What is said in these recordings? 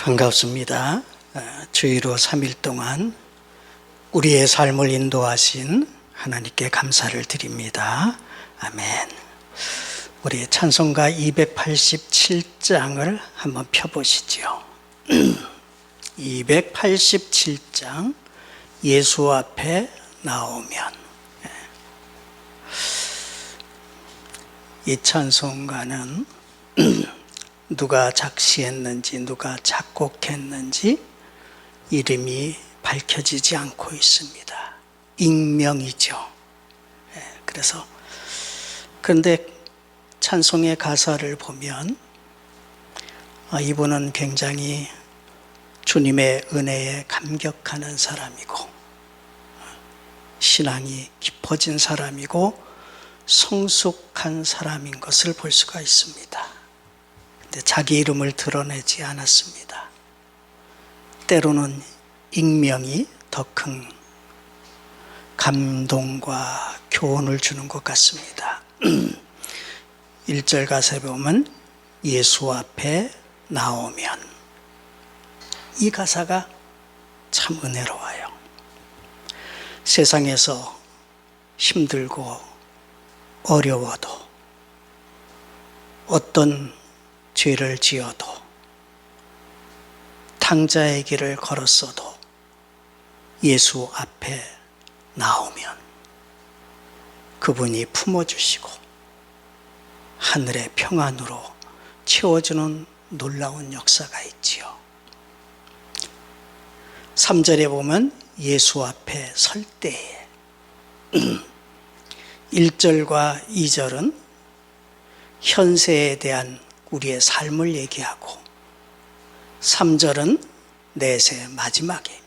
반갑습니다. 주의로 3일 동안 우리의 삶을 인도하신 하나님께 감사를 드립니다. 아멘. 우리 찬송가 287장을 한번 펴보시죠. 287장 예수 앞에 나오면. 이 찬송가는 누가 작시했는지 누가 작곡했는지 이름이 밝혀지지 않고 있습니다. 익명이죠. 그런데 찬송의 가사를 보면 이분은 굉장히 주님의 은혜에 감격하는 사람이고 신앙이 깊어진 사람이고 성숙한 사람인 것을 볼 수가 있습니다. 근데 자기 이름을 드러내지 않았습니다. 때로는 익명이 더 큰 감동과 교훈을 주는 것 같습니다. 1절 가사에 보면 예수 앞에 나오면, 이 가사가 참 은혜로워요. 세상에서 힘들고 어려워도 어떤 죄를 지어도 탕자의 길을 걸었어도 예수 앞에 나오면 그분이 품어주시고 하늘의 평안으로 채워주는 놀라운 역사가 있지요. 3절에 보면 예수 앞에 설 때에 1절과 2절은 현세에 대한 우리의 삶을 얘기하고 3절은 내세 마지막에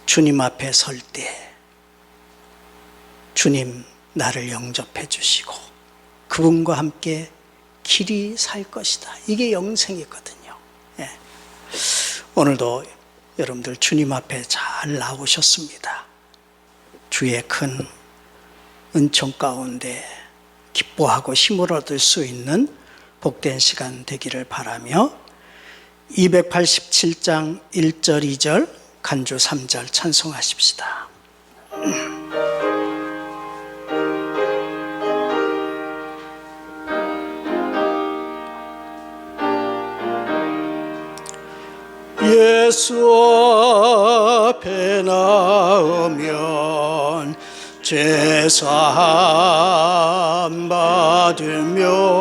주님 앞에 설 때 주님 나를 영접해 주시고 그분과 함께 길이 살 것이다. 이게 영생이거든요. 오늘도 여러분들 주님 앞에 잘 나오셨습니다. 주의 큰 은총 가운데 기뻐하고 힘을 얻을 수 있는 복된 시간 되기를 바라며 287장 1절 2절 간주 3절 찬송하십시다. 예수 앞에 나오면 제사함 받으며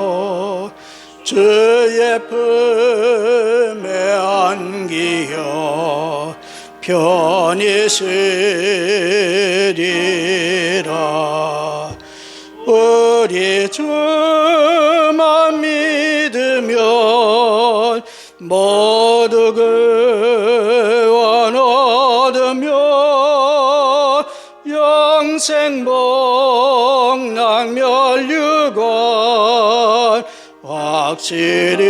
주의 품에 안기어 편히 쉬리라. 우리 주만 믿으면 모두 구원 얻으며 영생 복락 멸류관 확실히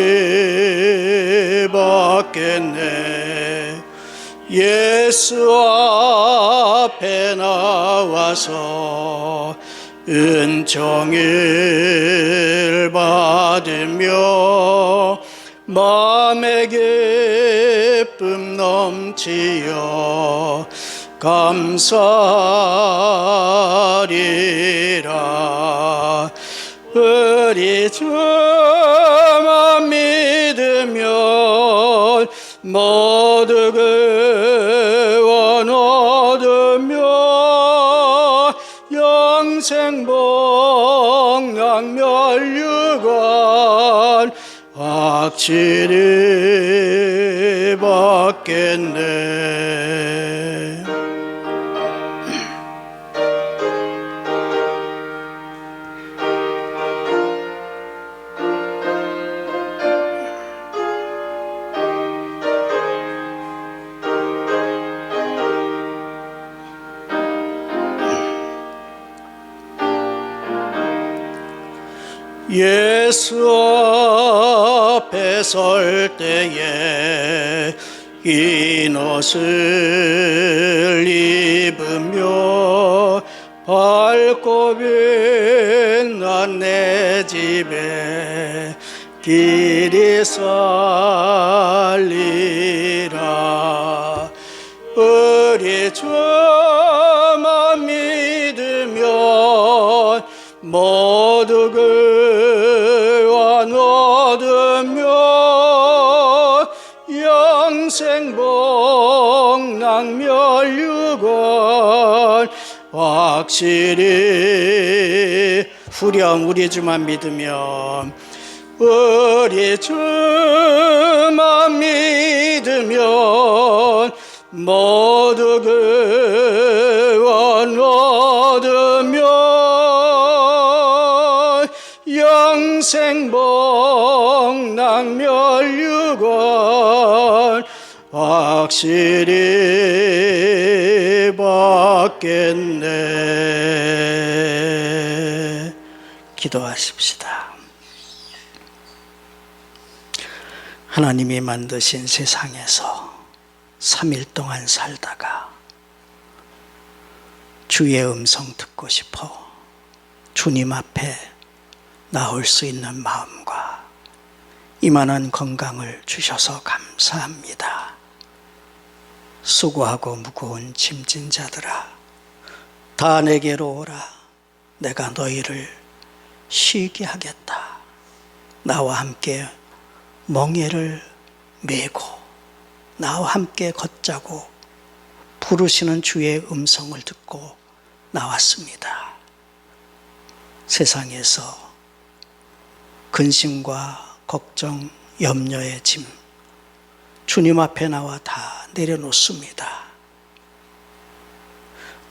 받겠네. 예수 앞에 나와서 은총을 받으며 마음의 기쁨 넘치어 감사리라. 우리 주만 믿으면 모두 구원 얻으며 영생 복락 멸류관 확실히 받겠네. 예수 앞에 설 때에 흰 옷을 입으며 밝고 빛난 내 집에 길이 살리라. 우리 주만 믿으면 모두 그와 얻으며 영생 복락 멸류관 확실히 후렴 우리 주만 믿으면 우리 주만 믿으면 모두 그원 얻으며 영생 복락 멸류관 확실히 받겠네. 기도하십시다. 하나님이 만드신 세상에서 3일 동안 살다가 주의 음성 듣고 싶어 주님 앞에 나올 수 있는 마음과 이만한 건강을 주셔서 감사합니다. 수고하고 무거운 짐진 자들아, 다 내게로 오라. 내가 너희를 쉬게 하겠다. 나와 함께 멍에를 메고 나와 함께 걷자고 부르시는 주의 음성을 듣고 나왔습니다. 세상에서 근심과 걱정, 염려의 짐 주님 앞에 나와 다 내려놓습니다.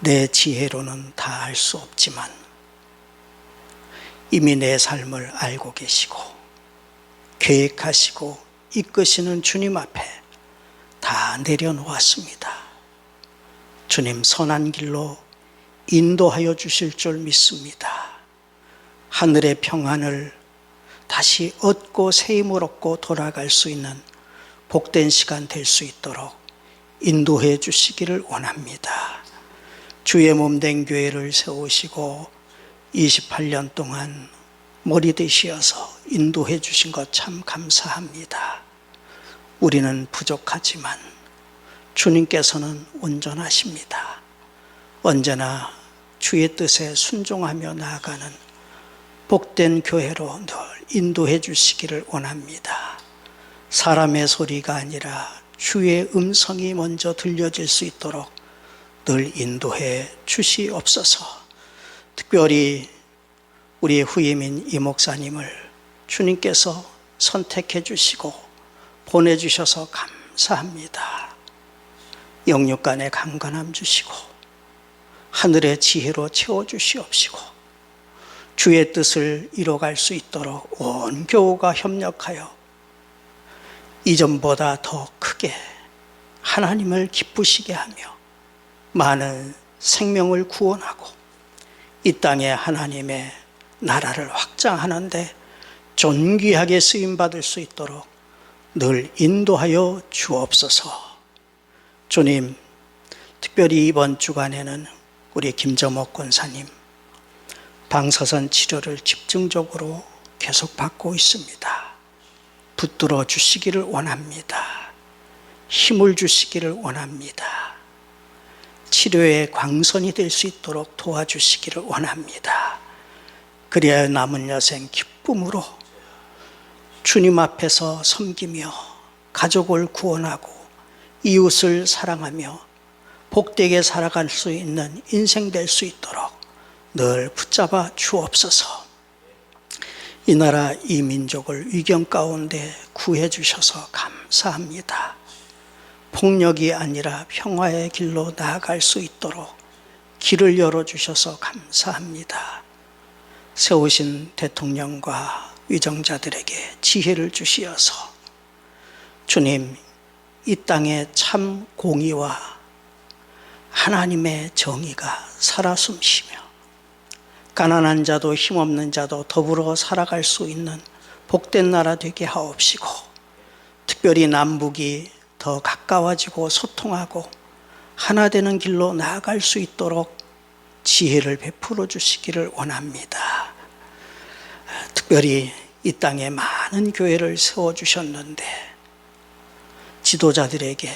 내 지혜로는 다 알 수 없지만 이미 내 삶을 알고 계시고 계획하시고 이끄시는 주님 앞에 다 내려놓았습니다. 주님 선한 길로 인도하여 주실 줄 믿습니다. 하늘의 평안을 다시 얻고 새 힘을 얻고 돌아갈 수 있는 복된 시간 될 수 있도록 인도해 주시기를 원합니다. 주의 몸된 교회를 세우시고 28년 동안 머리 되시어서 인도해 주신 것 참 감사합니다. 우리는 부족하지만 주님께서는 온전하십니다. 언제나 주의 뜻에 순종하며 나아가는 복된 교회로 늘 인도해 주시기를 원합니다. 사람의 소리가 아니라 주의 음성이 먼저 들려질 수 있도록 늘 인도해 주시옵소서. 특별히 우리의 후임인 이 목사님을 주님께서 선택해 주시고 보내주셔서 감사합니다. 영육간의 강건함 주시고 하늘의 지혜로 채워주시옵시고 주의 뜻을 이뤄갈 수 있도록 온 교우가 협력하여 이전보다 더 크게 하나님을 기쁘시게 하며 많은 생명을 구원하고 이 땅에 하나님의 나라를 확장하는데 존귀하게 쓰임받을 수 있도록 늘 인도하여 주옵소서. 주님, 특별히 이번 주간에는 우리 김정옥 권사님 방사선 치료를 집중적으로 계속 받고 있습니다. 붙들어 주시기를 원합니다. 힘을 주시기를 원합니다. 치료의 광선이 될 수 있도록 도와주시기를 원합니다. 그래야 남은 여생 기쁨으로 주님 앞에서 섬기며 가족을 구원하고 이웃을 사랑하며 복되게 살아갈 수 있는 인생 될 수 있도록 늘 붙잡아 주옵소서. 이 나라 이 민족을 위경 가운데 구해 주셔서 감사합니다. 폭력이 아니라 평화의 길로 나아갈 수 있도록 길을 열어주셔서 감사합니다. 세우신 대통령과 위정자들에게 지혜를 주시어서 주님, 이 땅에 참 공의와 하나님의 정의가 살아 숨쉬며 가난한 자도 힘없는 자도 더불어 살아갈 수 있는 복된 나라 되게 하옵시고 특별히 남북이 더 가까워지고 소통하고 하나 되는 길로 나아갈 수 있도록 지혜를 베풀어 주시기를 원합니다. 특별히 이 땅에 많은 많은 교회를 세워주셨는데 지도자들에게,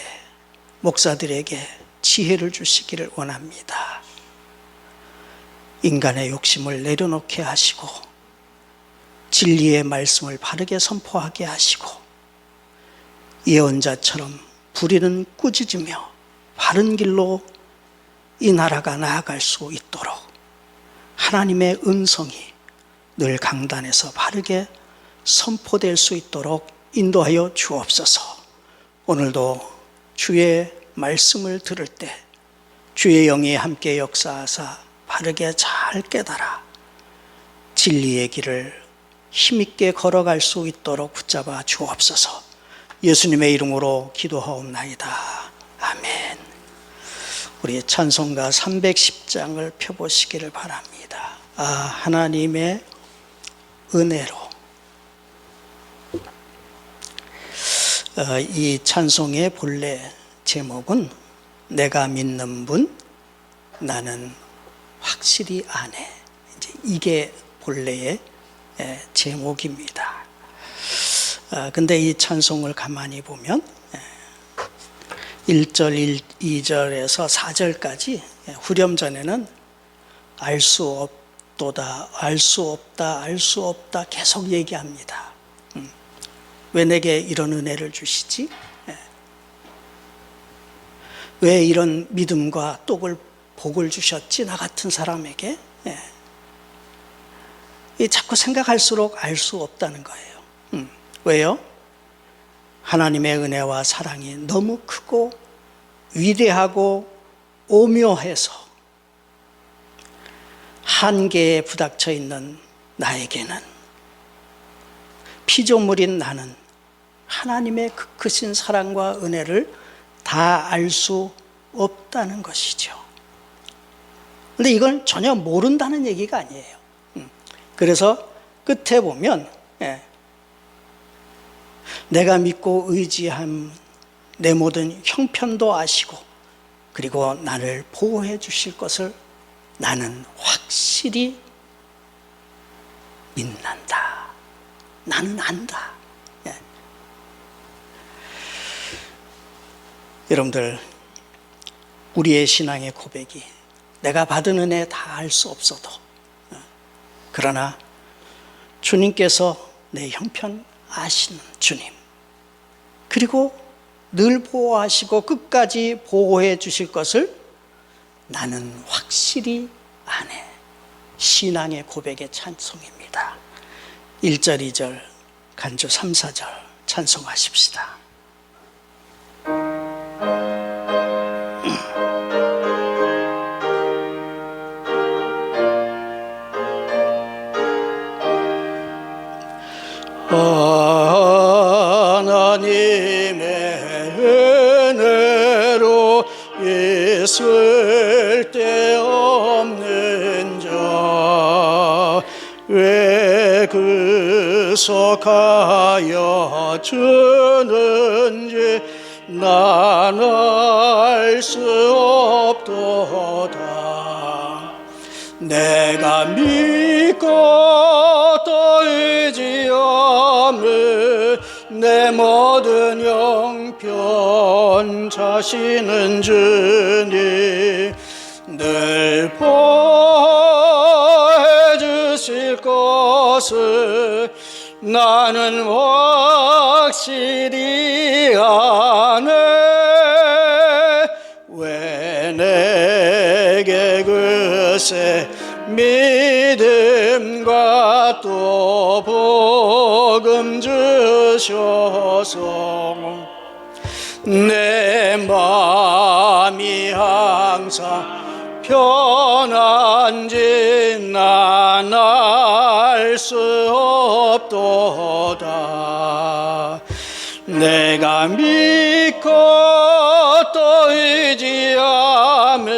목사들에게 지혜를 주시기를 원합니다. 인간의 욕심을 내려놓게 하시고 진리의 말씀을 바르게 선포하게 하시고 예언자처럼 불의는 꾸짖으며 바른 길로 이 나라가 나아갈 수 있도록 하나님의 음성이 늘 강단에서 바르게 선포될 수 있도록 인도하여 주옵소서. 오늘도 주의 말씀을 들을 때 주의 영이 함께 역사하사 바르게 잘 깨달아 진리의 길을 힘있게 걸어갈 수 있도록 붙잡아 주옵소서. 예수님의 이름으로 기도하옵나이다. 아멘. 우리 찬송가 310장을 펴보시기를 바랍니다. 하나님의 은혜로. 이 찬송의 본래 제목은 내가 믿는 분, 나는 확실히 아네. 이게 본래의 제목입니다. 근데 이 찬송을 가만히 보면 1절, 2절에서 4절까지 후렴전에는 알 수 없도다, 알 수 없다, 알 수 없다 계속 얘기합니다. 왜 내게 이런 은혜를 주시지? 왜 이런 믿음과 복을 주셨지? 나 같은 사람에게? 자꾸 생각할수록 알 수 없다는 거예요. 왜요? 하나님의 은혜와 사랑이 너무 크고 위대하고 오묘해서 한계에 부닥쳐 있는 나에게는, 피조물인 나는 하나님의 그 크신 사랑과 은혜를 다 알 수 없다는 것이죠. 그런데 이건 전혀 모른다는 얘기가 아니에요. 그래서 끝에 보면 내가 믿고 의지한 내 모든 형편도 아시고 그리고 나를 보호해 주실 것을 나는 확실히 믿는다. 나는 안다. 여러분들, 우리의 신앙의 고백이 내가 받은 은혜 다 알 수 없어도, 그러나 주님께서 내 형편 아시는 주님, 그리고 늘 보호하시고 끝까지 보호해 주실 것을 나는 확실히 아네. 신앙의 고백의 찬송입니다. 1절, 2절, 간주 3, 4절 찬송하십시다. 하나님의 은혜로 있을 데 없는 자 왜 구속하여 주는지 난 알 수 없도다. 내가 믿고 또 의지함을 내 모든 형편 자시는 주님 늘 보호해 주실 것을 나는 확실히 아네. 왜 내게 글쎄 믿음과 또 복음 주셔서 내 마음이 항상 편한지 난 알 수 없도다. 내가 믿고 또 의지함은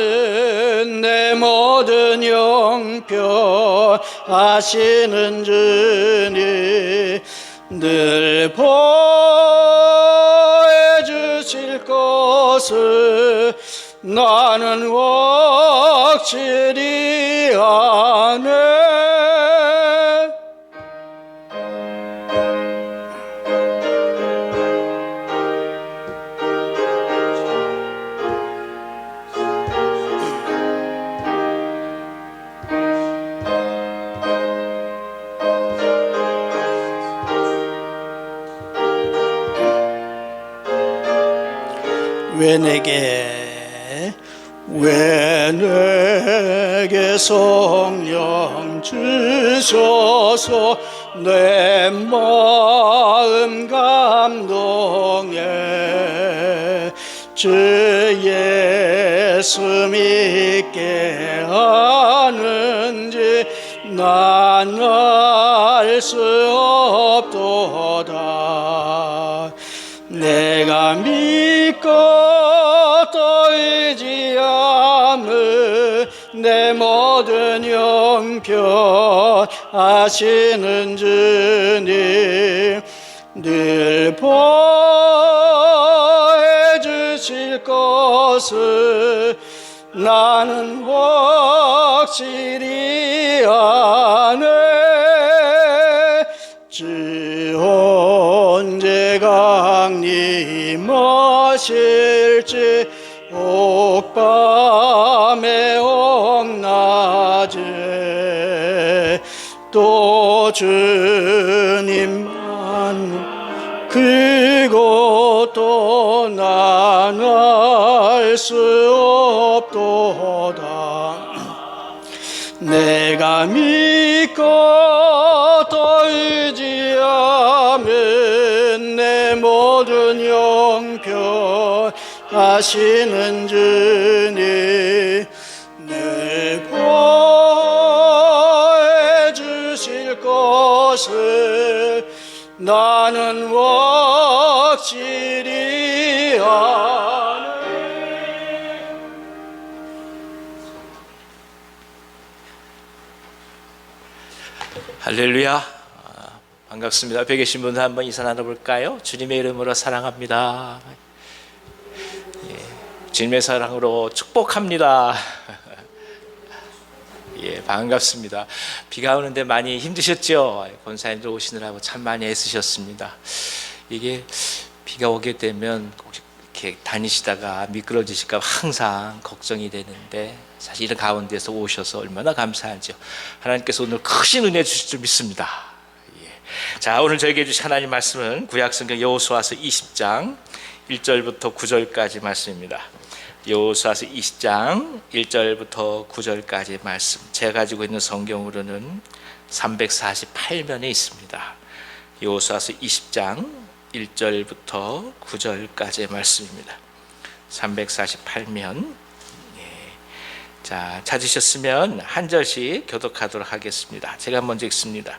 내 모든 형편 아시는 주님 늘 보호해 주실 것을 나는 확실히 아네. 왜 내게 성령 주셔서 내 마음 감동해 주 예수 믿게 하는지 난 알 수 없도다. 내가 믿고 또 의지함은 내 모든 형편 아시는 주님 늘 보해 주실 것을 나는 확실히 아네. 주 언제 강림하실지 옥밤에 옥낮에 또 주님만 그것도 난 알 수 없도다. 내가 믿고 또 의지하면 내 모든 형편 아시는 주님 늘 보해 주실 것을 나는 확실히 아네. 할렐루야. 반갑습니다. 옆에 계신 분들 한번 인사 나눠볼까요? 주님의 이름으로 사랑합니다. 주님의 사랑으로 축복합니다. 반갑습니다. 비가 오는데 많이 힘드셨죠? 권사님들 오시느라고 참 많이 애쓰셨습니다. 이게 비가 오게 되면 이렇게 다니시다가 미끄러지실까 항상 걱정이 되는데 사실 이런 가운데서 오셔서 얼마나 감사하죠. 하나님께서 오늘 크신 은혜 주실 줄 믿습니다. 자, 오늘 저에게 주신 하나님 말씀은 구약성경 여호수아서 20장 1절부터 9절까지 말씀입니다. 여호수아서 20장 1절부터 9절까지 말씀, 제가 가지고 있는 성경으로는 348면에 있습니다. 여호수아서 20장 1절부터 9절까지의 말씀입니다. 348면. 자, 찾으셨으면 한 절씩 교독하도록 하겠습니다. 제가 먼저 읽습니다.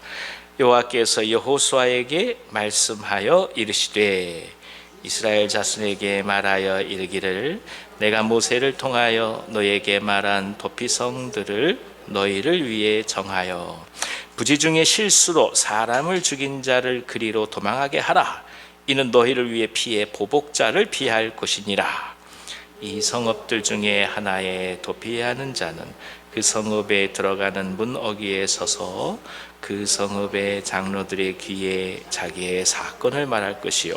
여호와께서 여호수아에게 말씀하여 이르시되 이스라엘 자손에게 말하여 이르기를 내가 모세를 통하여 너에게 말한 도피성들을 너희를 위해 정하여 부지 중에 실수로 사람을 죽인 자를 그리로 도망하게 하라. 이는 너희를 위해 피해 보복자를 피할 것이니라. 이 성읍들 중에 하나에 도피해야 하는 자는 그 성읍에 들어가는 문 어귀에 서서 그 성읍의 장로들의 귀에 자기의 사건을 말할 것이요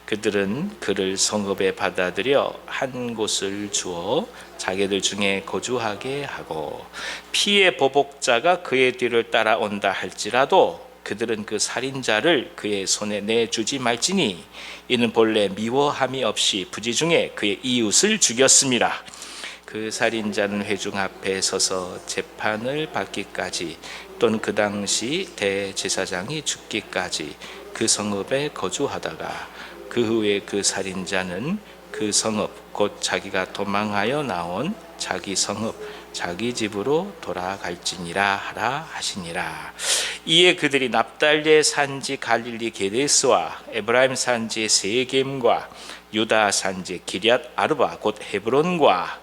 그들은 그를 성읍에 받아들여 한 곳을 주어 자기들 중에 거주하게 하고 피의 보복자가 그의 뒤를 따라온다 할지라도 그들은 그 살인자를 그의 손에 내주지 말지니 이는 본래 미워함이 없이 부지 중에 그의 이웃을 죽였습니다. 그 살인자는 회중 앞에 서서 재판을 받기까지 또는 그 당시 대제사장이 죽기까지 그 성읍에 거주하다가 그 후에 그 살인자는 그 성읍 곧 자기가 도망하여 나온 자기 성읍 자기 집으로 돌아갈지니라 하라 하시니라. 이에 그들이 납달리의 산지 갈릴리 게데스와 에브라임 산지 세겜과 유다 산지 기럇 아르바 곧 헤브론과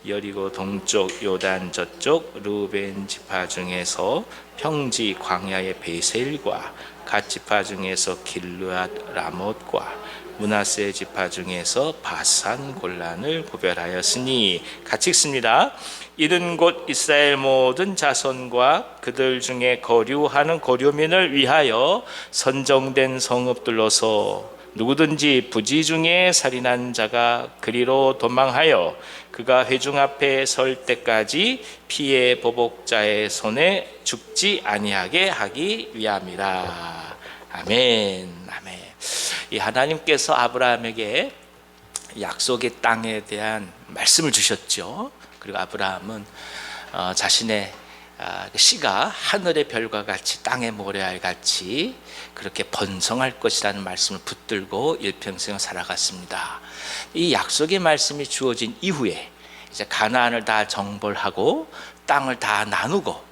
여리고 동쪽 요단 저쪽 루벤 지파 중에서 평지 광야의 베셀과 갓 지파 중에서 길르앗 라못과 므낫세 지파 중에서 바산 골란을 구별하였으니 같이 읽습니다. 이른 곧 이스라엘 모든 자손과 그들 중에 거류하는 거류민을 위하여 선정된 성읍들로서 누구든지 부지 중에 살인한 자가 그리로 도망하여 그가 회중 앞에 설 때까지 피해 보복자의 손에 죽지 아니하게 하기 위함이라. 아멘. 아멘. 이 하나님께서 아브라함에게 약속의 땅에 대한 말씀을 주셨죠. 그리고 아브라함은 자신의 씨가 하늘의 별과 같이 땅의 모래알 같이 그렇게 번성할 것이라는 말씀을 붙들고 일평생을 살아갔습니다. 이 약속의 말씀이 주어진 이후에 이제 가나안을 다 정벌하고 땅을 다 나누고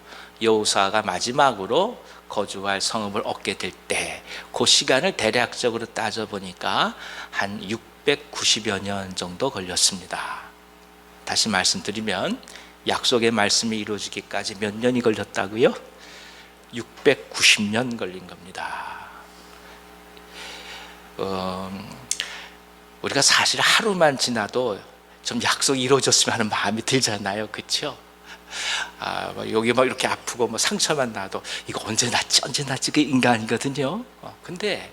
여호수아가 마지막으로 거주할 성읍을 얻게 될 때 그 시간을 대략적으로 따져보니까 한 690여 년 정도 걸렸습니다. 다시 말씀드리면 약속의 말씀이 이루어지기까지 몇 년이 걸렸다고요? 690년 걸린 겁니다. 우리가 사실 하루만 지나도 좀 약속이 이루어졌으면 하는 마음이 들잖아요. 그렇죠? 여기 막 이렇게 아프고 뭐 상처만 나도 이거 언제 낫지 그 인간이거든요. 근데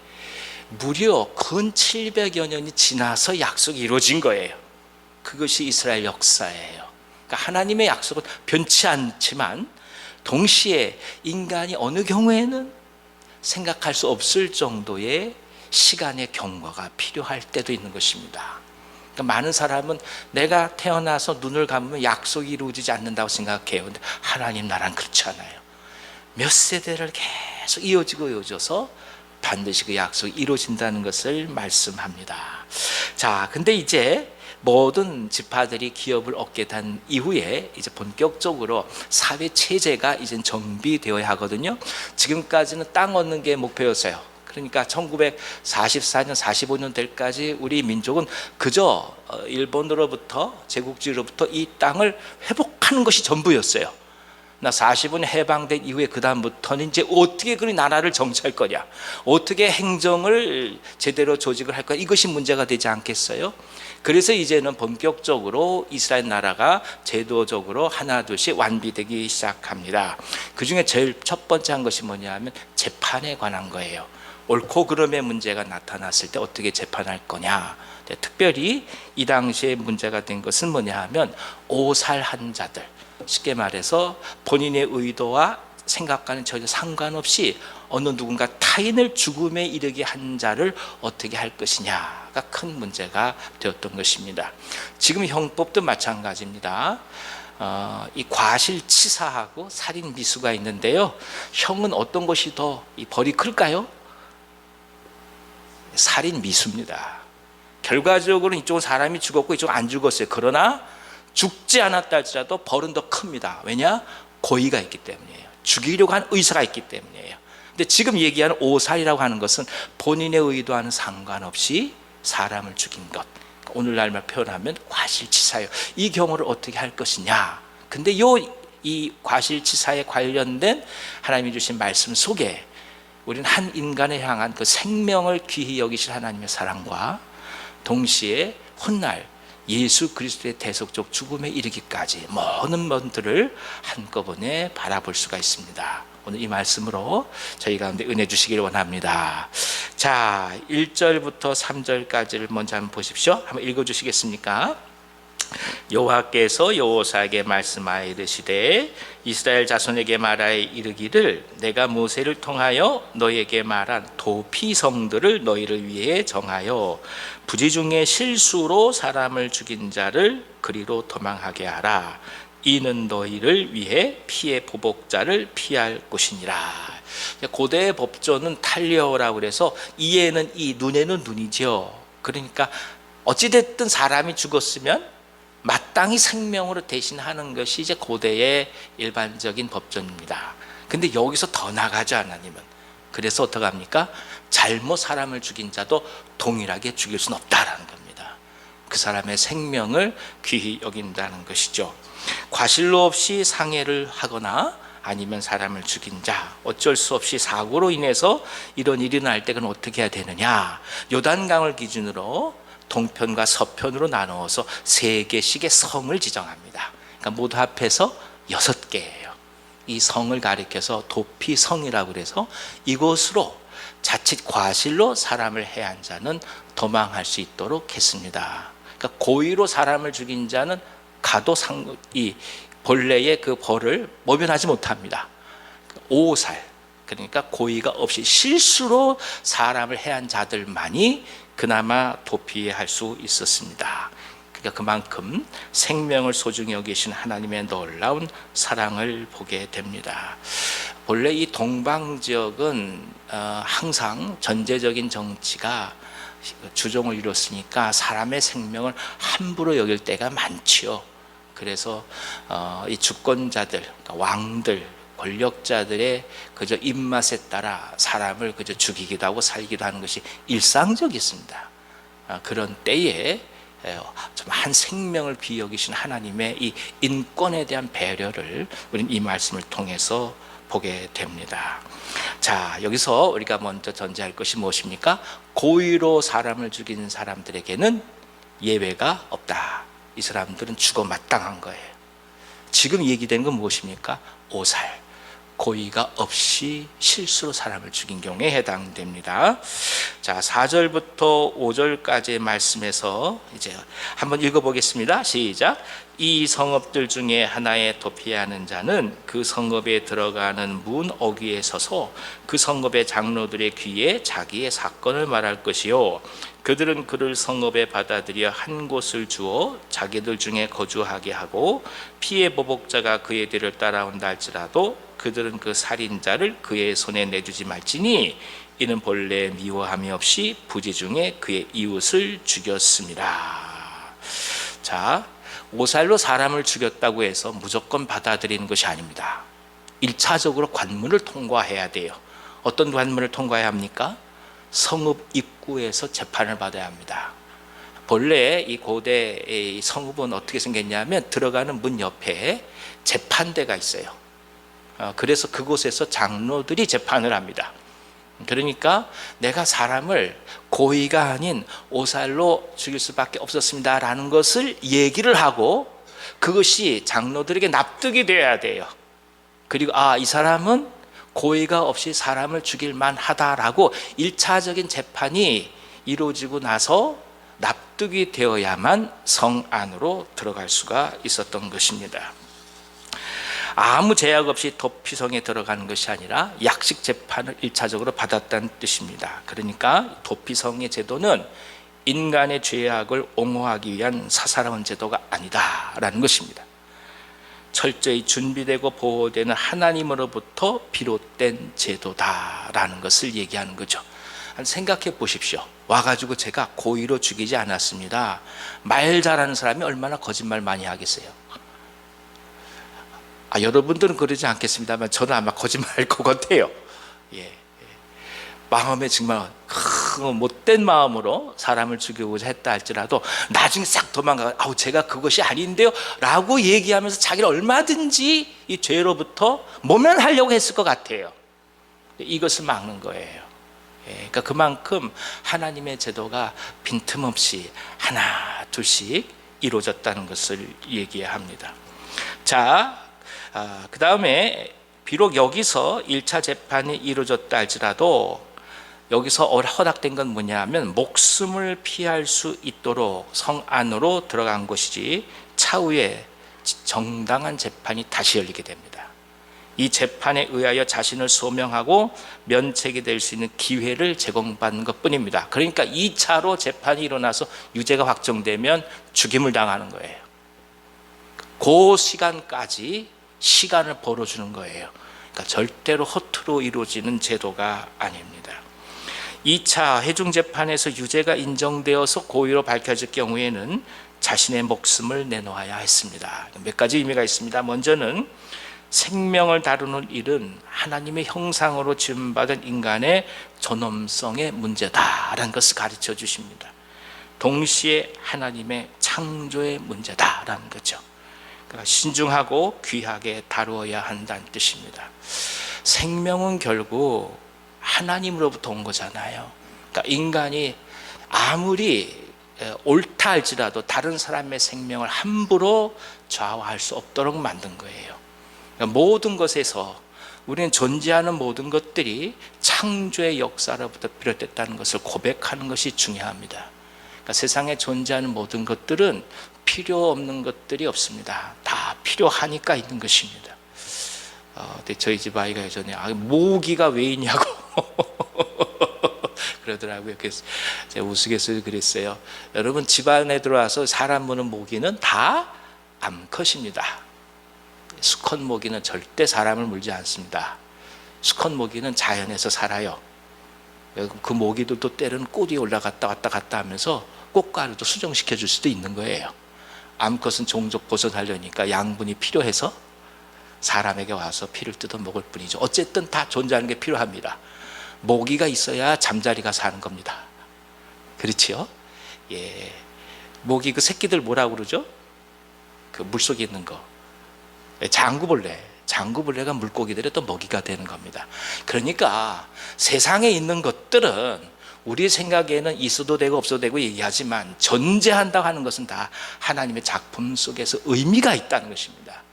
무려 근 700여 년이 지나서 약속이 이루어진 거예요. 그것이 이스라엘 역사예요. 그러니까 하나님의 약속은 변치 않지만 동시에 인간이 어느 경우에는 생각할 수 없을 정도의 시간의 경과가 필요할 때도 있는 것입니다. 그러니까 많은 사람은 내가 태어나서 눈을 감으면 약속이 이루어지지 않는다고 생각해요. 근데 하나님 나라는 그렇지 않아요. 몇 세대를 계속 이어져서 반드시 그 약속이 이루어진다는 것을 말씀합니다. 자, 근데 이제 모든 지파들이 기업을 얻게 된 이후에 이제 본격적으로 사회 체제가 이제 정비되어야 하거든요. 지금까지는 땅 얻는 게 목표였어요. 그러니까 1944년, 45년 때까지 우리 민족은 그저 일본으로부터 제국주의로부터 이 땅을 회복하는 것이 전부였어요. 나 45년 해방된 이후에 그 다음부터는 이제 어떻게 그 나라를 정치할 거냐, 어떻게 행정을 제대로 조직을 할 거냐, 이것이 문제가 되지 않겠어요? 그래서 이제는 본격적으로 이스라엘 나라가 제도적으로 하나둘씩 완비되기 시작합니다. 그 중에 제일 첫 번째 한 것이 뭐냐 하면 재판에 관한 거예요. 옳고 그름의 문제가 나타났을 때 어떻게 재판할 거냐. 특별히 이 당시에 문제가 된 것은 뭐냐 하면 오살한 자들, 쉽게 말해서 본인의 의도와 생각과는 전혀 상관없이 어느 누군가 타인을 죽음에 이르게 한 자를 어떻게 할 것이냐가 큰 문제가 되었던 것입니다. 지금 형법도 마찬가지입니다. 이 과실치사하고 살인미수가 있는데요, 형은 어떤 것이 더 벌이 클까요? 살인미수입니다. 결과적으로 이쪽은 사람이 죽었고 이쪽은 안 죽었어요. 그러나 죽지 않았다 할지라도 벌은 더 큽니다. 왜냐? 고의가 있기 때문이에요. 죽이려고 한 의사가 있기 때문이에요. 근데 지금 얘기하는 오살이라고 하는 것은 본인의 의도와는 상관없이 사람을 죽인 것, 오늘날만 표현하면 과실치사예요. 이 경우를 어떻게 할 것이냐. 근데 이 과실치사에 관련된 하나님이 주신 말씀 속에 우리는 한 인간을 향한 그 생명을 귀히 여기실 하나님의 사랑과 동시에 훗날 예수 그리스도의 대속적 죽음에 이르기까지 모든 것들을 한꺼번에 바라볼 수가 있습니다. 오늘 이 말씀으로 저희 가운데 은혜 주시기를 원합니다. 자, 1절부터 3절까지를 먼저 한번 보십시오. 한번 읽어주시겠습니까? 여호와께서 여호사에게 말씀하여 이르시되 이스라엘 자손에게 말하여 이르기를 내가 모세를 통하여 너희에게 말한 도피성들을 너희를 위해 정하여 부지 중에 실수로 사람을 죽인 자를 그리로 도망하게 하라. 이는 너희를 위해 피의 보복자를 피할 것이니라. 고대의 법조는 탈리어라고 그래서 이에는 이, 눈에는 눈이죠. 그러니까 어찌됐든 사람이 죽었으면 마땅히 생명으로 대신하는 것이 이제 고대의 일반적인 법전입니다. 근데 여기서 더 나가죠, 하나님은. 그래서 어떻게 합니까? 잘못 사람을 죽인 자도 동일하게 죽일 수는 없다라는 겁니다. 그 사람의 생명을 귀히 여긴다는 것이죠. 과실로 없이 상해를 하거나 아니면 사람을 죽인 자, 어쩔 수 없이 사고로 인해서 이런 일이 날 때 그건 어떻게 해야 되느냐. 요단강을 기준으로 동편과 서편으로 나누어서 3개씩의 성을 지정합니다. 그러니까 모두 합해서 6개예요. 이 성을 가리켜서 도피성이라고 그래서 이곳으로 자칫 과실로 사람을 해한 자는 도망할 수 있도록 했습니다. 그러니까 고의로 사람을 죽인 자는 가도 이 본래의 그 벌을 모면하지 못합니다. 오살, 그러니까 고의가 없이 실수로 사람을 해한 자들만이 그나마 도피할 수 있었습니다. 그러니까 그만큼 생명을 소중히 여기신 하나님의 놀라운 사랑을 보게 됩니다. 본래 이 동방 지역은 항상 전제적인 정치가 주종을 이뤘으니까 사람의 생명을 함부로 여길 때가 많지요. 그래서 이 주권자들, 그러니까 왕들, 권력자들의 그저 입맛에 따라 사람을 그저 죽이기도 하고 살기도 하는 것이 일상적이었습니다. 그런 때에 좀 한 생명을 귀히 여기신 하나님의 이 인권에 대한 배려를 우리는 이 말씀을 통해서 보게 됩니다. 자, 여기서 우리가 먼저 전제할 것이 무엇입니까? 고의로 사람을 죽인 사람들에게는 예외가 없다. 이 사람들은 죽어 마땅한 거예요. 지금 얘기되는 건 무엇입니까? 오살, 고의가 없이 실수로 사람을 죽인 경우에 해당됩니다. 자, 4절부터 5절까지의 말씀에서 이제 한번 읽어보겠습니다. 시작. 이 성읍들 중에 하나에 도피해야 하는 자는 그 성읍에 들어가는 문 어귀에 서서 그 성읍의 장로들의 귀에 자기의 사건을 말할 것이요, 그들은 그를 성읍에 받아들여 한 곳을 주어 자기들 중에 거주하게 하고, 피해 보복자가 그의 뒤를 따라온다 할지라도 그들은 그 살인자를 그의 손에 내주지 말지니 이는 본래 미워함이 없이 부지 중에 그의 이웃을 죽였습니다. 자, 오살로 사람을 죽였다고 해서 무조건 받아들이는 것이 아닙니다. 1차적으로 관문을 통과해야 돼요. 어떤 관문을 통과해야 합니까? 성읍 입구에서 재판을 받아야 합니다. 본래 이 고대의 성읍은 어떻게 생겼냐면 들어가는 문 옆에 재판대가 있어요. 그래서 그곳에서 장로들이 재판을 합니다. 그러니까 내가 사람을 고의가 아닌 오살로 죽일 수밖에 없었습니다라는 것을 얘기를 하고, 그것이 장로들에게 납득이 돼야 돼요. 그리고 이 사람은 고의가 없이 사람을 죽일 만하다라고 1차적인 재판이 이루어지고 나서 납득이 되어야만 성 안으로 들어갈 수가 있었던 것입니다. 아무 제약 없이 도피성에 들어가는 것이 아니라 약식 재판을 1차적으로 받았다는 뜻입니다. 그러니까 도피성의 제도는 인간의 죄악을 옹호하기 위한 사사로운 제도가 아니다라는 것입니다. 철저히 준비되고 보호되는 하나님으로부터 비롯된 제도다라는 것을 얘기하는 거죠. 생각해 보십시오. 와가지고 제가 고의로 죽이지 않았습니다. 말 잘하는 사람이 얼마나 거짓말 많이 하겠어요. 여러분들은 그러지 않겠습니다만 저는 아마 거짓말할 것 같아요. 마음에 정말 못된 마음으로 사람을 죽이고자 했다 할지라도 나중에 싹 도망가, 제가 그것이 아닌데요 라고 얘기하면서 자기를 얼마든지 이 죄로부터 모면하려고 했을 것 같아요. 이것을 막는 거예요. 그러니까 그만큼 하나님의 제도가 빈틈없이 하나 둘씩 이루어졌다는 것을 얘기합니다. 자, 그 다음에 비록 여기서 1차 재판이 이루어졌다 할지라도 여기서 허락된 건 뭐냐면 목숨을 피할 수 있도록 성 안으로 들어간 것이지 차후에 정당한 재판이 다시 열리게 됩니다. 이 재판에 의하여 자신을 소명하고 면책이 될 수 있는 기회를 제공받는 것뿐입니다. 그러니까 2차로 재판이 일어나서 유죄가 확정되면 죽임을 당하는 거예요. 그 시간까지 시간을 벌어주는 거예요. 그러니까 절대로 허투루 이루어지는 제도가 아닙니다. 2차 회중재판에서 유죄가 인정되어서 고의로 밝혀질 경우에는 자신의 목숨을 내놓아야 했습니다. 몇 가지 의미가 있습니다. 먼저는 생명을 다루는 일은 하나님의 형상으로 지음받은 인간의 존엄성의 문제다라는 것을 가르쳐 주십니다. 동시에 하나님의 창조의 문제다라는 거죠. 그러니까 신중하고 귀하게 다루어야 한다는 뜻입니다. 생명은 결국 하나님으로부터 온 거잖아요. 그러니까 인간이 아무리 옳다 할지라도 다른 사람의 생명을 함부로 좌우할 수 없도록 만든 거예요. 그러니까 모든 것에서 우리는 존재하는 모든 것들이 창조의 역사로부터 비롯됐다는 것을 고백하는 것이 중요합니다. 그러니까 세상에 존재하는 모든 것들은 필요 없는 것들이 없습니다. 다 필요하니까 있는 것입니다. 근데 저희 집 아이가 예전에 모기가 왜 있냐고 그러더라고요. 그래서 제가 우스갯소리 그랬어요. 여러분, 집안에 들어와서 사람 무는 모기는 다 암컷입니다. 수컷 모기는 절대 사람을 물지 않습니다. 수컷 모기는 자연에서 살아요. 그 모기들도 때로는 꽃 위에 올라갔다 왔다 갔다 하면서 꽃가루도 수정시켜 줄 수도 있는 거예요. 암컷은 종족 보존하려니까 양분이 필요해서 사람에게 와서 피를 뜯어 먹을 뿐이죠. 어쨌든 다 존재하는 게 필요합니다. 모기가 있어야 잠자리가 사는 겁니다. 그렇지요? 예. 모기 그 새끼들 뭐라고 그러죠? 그 물속에 있는 거. 장구벌레. 장구벌레가 물고기들의 또 먹이가 되는 겁니다. 그러니까 세상에 있는 것들은 우리 생각에는 있어도 되고 없어도 되고 얘기하지만 존재한다고 하는 것은 다 하나님의 작품 속에서 의미가 있다는 것입니다.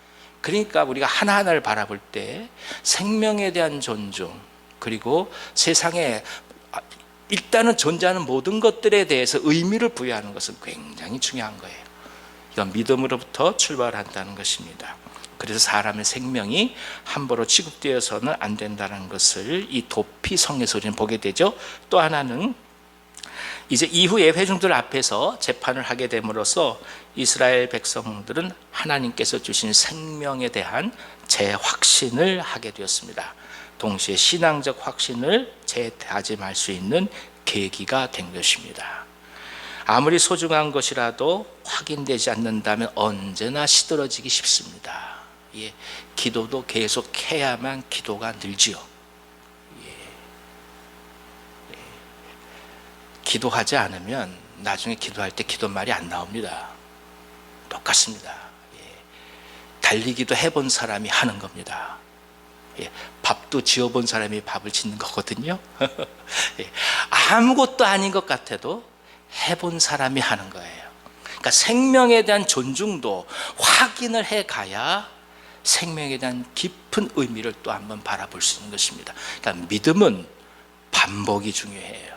그러니까 우리가 하나하나를 바라볼 때 생명에 대한 존중, 그리고 세상에 일단은 존재하는 모든 것들에 대해서 의미를 부여하는 것은 굉장히 중요한 거예요. 이건 믿음으로부터 출발한다는 것입니다. 그래서 사람의 생명이 함부로 취급되어서는 안 된다는 것을 이 도피성에서 우리는 보게 되죠. 또 하나는 이제 이후에 회중들 앞에서 재판을 하게 됨으로써 이스라엘 백성들은 하나님께서 주신 생명에 대한 재확신을 하게 되었습니다. 동시에 신앙적 확신을 재다짐할 수 있는 계기가 된 것입니다. 아무리 소중한 것이라도 확인되지 않는다면 언제나 시들어지기 쉽습니다. 예, 기도도 계속 해야만 기도가 늘지요. 기도하지 않으면 나중에 기도할 때 기도말이 안 나옵니다. 똑같습니다. 달리기도 해본 사람이 하는 겁니다. 밥도 지어본 사람이 밥을 짓는 거거든요. 아무것도 아닌 것 같아도 해본 사람이 하는 거예요. 그러니까 생명에 대한 존중도 확인을 해가야 생명에 대한 깊은 의미를 또 한번 바라볼 수 있는 것입니다. 그러니까 믿음은 반복이 중요해요.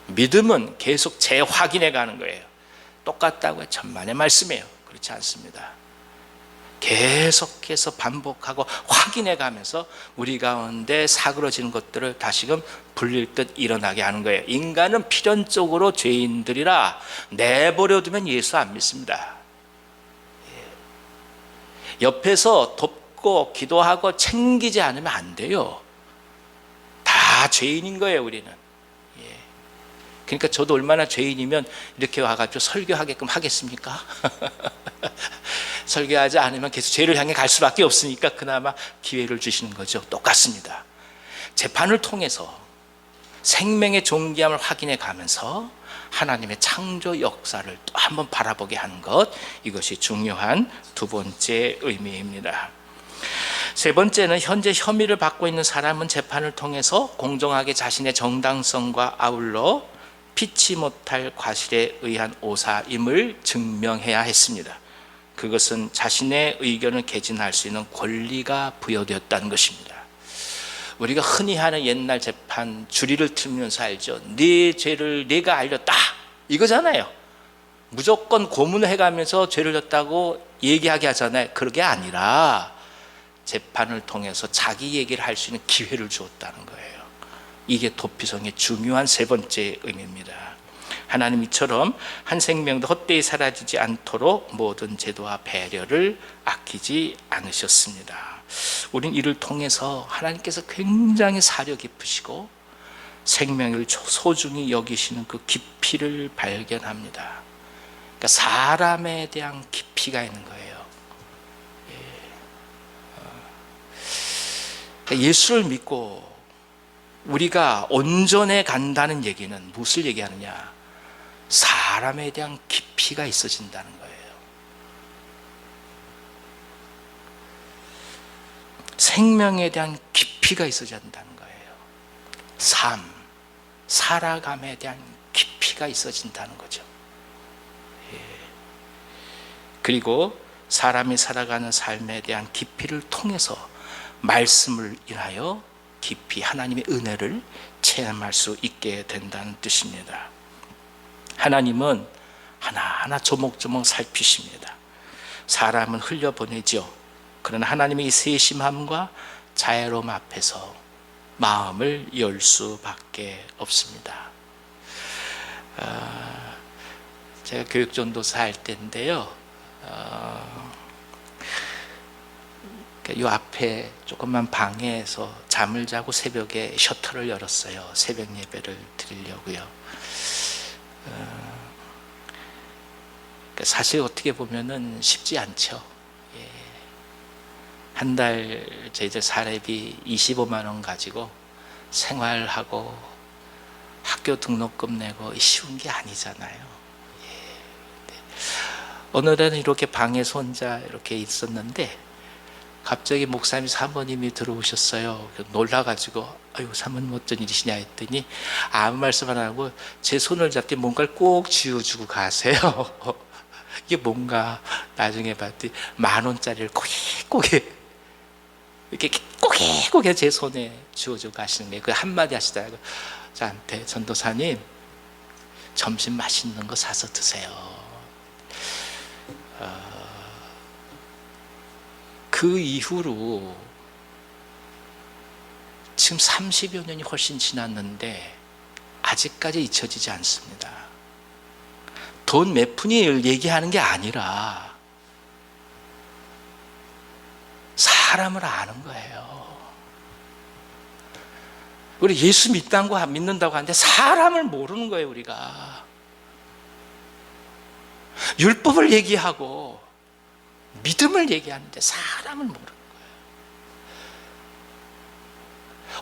믿음은 계속 재확인해 가는 거예요. 똑같다고 천만의 말씀이에요. 그렇지 않습니다. 계속해서 반복하고 확인해 가면서 우리 가운데 사그러지는 것들을 다시금 불릴 듯 일어나게 하는 거예요. 인간은 필연적으로 죄인들이라 내버려 두면 예수 안 믿습니다. 옆에서 돕고 기도하고 챙기지 않으면 안 돼요. 다 죄인인 거예요, 우리는. 그러니까 저도 얼마나 죄인이면 이렇게 와가지고 설교하게끔 하겠습니까? 설교하지 않으면 계속 죄를 향해 갈 수밖에 없으니까 그나마 기회를 주시는 거죠. 똑같습니다. 재판을 통해서 생명의 존귀함을 확인해 가면서 하나님의 창조 역사를 또 한번 바라보게 하는 것, 이것이 중요한 두 번째 의미입니다. 세 번째는 현재 혐의를 받고 있는 사람은 재판을 통해서 공정하게 자신의 정당성과 아울러 피치 못할 과실에 의한 오사임을 증명해야 했습니다. 그것은 자신의 의견을 개진할 수 있는 권리가 부여되었다는 것입니다. 우리가 흔히 하는 옛날 재판 주리를 틀면서 알죠. 네 죄를 내가 알렸다 이거잖아요. 무조건 고문을 해가면서 죄를 졌다고 얘기하게 하잖아요. 그게 아니라 재판을 통해서 자기 얘기를 할 수 있는 기회를 주었다는 거예요. 이게 도피성의 중요한 세 번째 의미입니다. 하나님 이처럼 한 생명도 헛되이 사라지지 않도록 모든 제도와 배려를 아끼지 않으셨습니다. 우린 이를 통해서 하나님께서 굉장히 사려 깊으시고 생명을 소중히 여기시는 그 깊이를 발견합니다. 그러니까 사람에 대한 깊이가 있는 거예요. 예수를 믿고 우리가 온전해 간다는 얘기는 무엇을 얘기하느냐? 사람에 대한 깊이가 있어진다는 거예요. 생명에 대한 깊이가 있어져야 한다는 거예요. 살아감에 대한 깊이가 있어진다는 거죠. 그리고 사람이 살아가는 삶에 대한 깊이를 통해서 말씀을 인하여 깊이 하나님의 은혜를 체험할 수 있게 된다는 뜻입니다. 하나님은 하나하나 조목조목 살피십니다. 사람은 흘려보내죠. 그러나 하나님의 이 세심함과 자애로움 앞에서 마음을 열 수밖에 없습니다. 제가 교육전도사 할 때인데요, 요 앞에 조그만 방에서 잠을 자고 새벽에 셔터를 열었어요. 새벽 예배를 드리려고요. 사실 어떻게 보면은 쉽지 않죠. 한 달 저희들 사례비 25만 원 가지고 생활하고 학교 등록금 내고 쉬운 게 아니잖아요. 어느 날은 이렇게 방에서 혼자 이렇게 있었는데 갑자기 목사님 사모님이 들어오셨어요. 놀라가지고 아유 사모님 어쩐 일이시냐 했더니 아무 말씀 안 하고 제 손을 잡더니 뭔가를 꼭 쥐어주고 가세요. 이게 뭔가 나중에 봤더니 10,000원짜리를 고개 이렇게 고개 제 손에 쥐어주고 가시는 거예요. 그 한마디 하시더라고요. 저한테 전도사님 점심 맛있는 거 사서 드세요. 그 이후로 지금 30여 년이 훨씬 지났는데 아직까지 잊혀지지 않습니다. 돈 몇 푼을 얘기하는 게 아니라 사람을 아는 거예요. 우리 예수 믿는다고 하는데 사람을 모르는 거예요. 우리가 율법을 얘기하고 믿음을 얘기하는데 사람을 모르는 거예요.